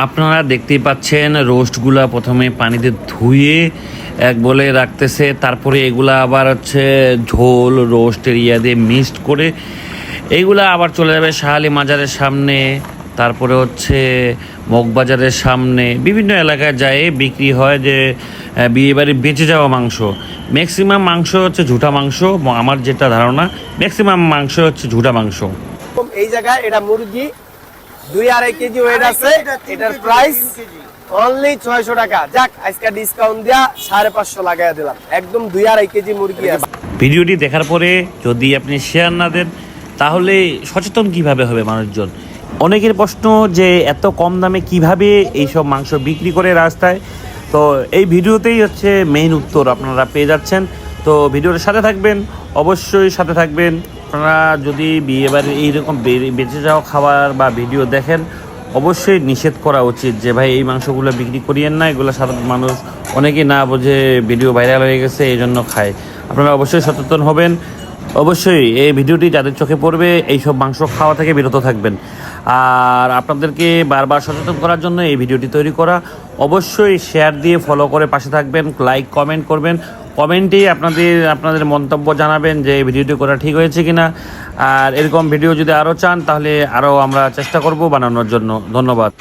আপনারা দেখতেই পাচ্ছেন রোস্টগুলা প্রথমে পানিতে ধুয়ে এক বলে রাখতেছে, তারপরে এগুলা আবার হচ্ছে ঝোল রোস্টের ইয়া দিয়ে মিক্সড করে এইগুলা আবার চলে যাবে শাহালি মাজারের সামনে, তারপরে হচ্ছে মগবাজারের সামনে বিভিন্ন এলাকায় যায় বিক্রি হয়। যে বিয়েবাড়ি বেঁচে যাওয়া মাংস, ম্যাক্সিমাম মাংস হচ্ছে ঝুটা মাংস, আমার যেটা ধারণা ম্যাক্সিমাম মাংস হচ্ছে ঝুটা মাংস। এই জায়গায় এটা মুরগি 2-2.5 কেজি ওয়েট আছে, এটার প্রাইস অনলি 600 টাকা। যাক আজকে ডিসকাউন্ট দিয়া 550 লাগাইয়া দিলাম, একদম 2-2.5 কেজি মুরগি আছে। ভিডিওটি দেখার পরে যদি আপনি শেয়ার না দেন তাহলে সচেতন কিভাবে হবে মানুষজন। অনেকের প্রশ্ন যে এত কম দামে কিভাবে এইসব মাংস বিক্রি করে রাস্তায়, তো এই ভিডিওতেই হচ্ছে মেইন উত্তর আপনারা পেয়ে যাচ্ছেন। তো ভিডিওর সাথে থাকবেন, অবশ্যই সাথে থাকবেন। আপনারা যদি বিয়েবাড়ির এইরকম বেঁচে যাওয়া খাবার বা ভিডিও দেখেন, অবশ্যই নিষেধ করা উচিত যে ভাই এই মাংসগুলো বিক্রি করিয়েন না, এগুলো সাধারণ মানুষ অনেকেই না বোঝে ভিডিও ভাইরাল হয়ে গেছে এই জন্য খায়। আপনারা অবশ্যই সচেতন হবেন, অবশ্যই এই ভিডিওটি যাদের চোখে পড়বে এইসব মাংস খাওয়া থেকে বিরত থাকবেন। আর আপনাদেরকে বারবার সচেতন করার জন্য এই ভিডিওটি তৈরি করা। অবশ্যই শেয়ার দিয়ে ফলো করে পাশে থাকবেন, লাইক কমেন্ট করবেন, কমেন্টেই আপনাদের মন্তব্য জানাবেন যে এই ভিডিওটি করা ঠিক হয়েছে কিনা। আর এরকম ভিডিও যদি আরও চান তাহলে আরও আমরা চেষ্টা করব বানানোর জন্য। ধন্যবাদ।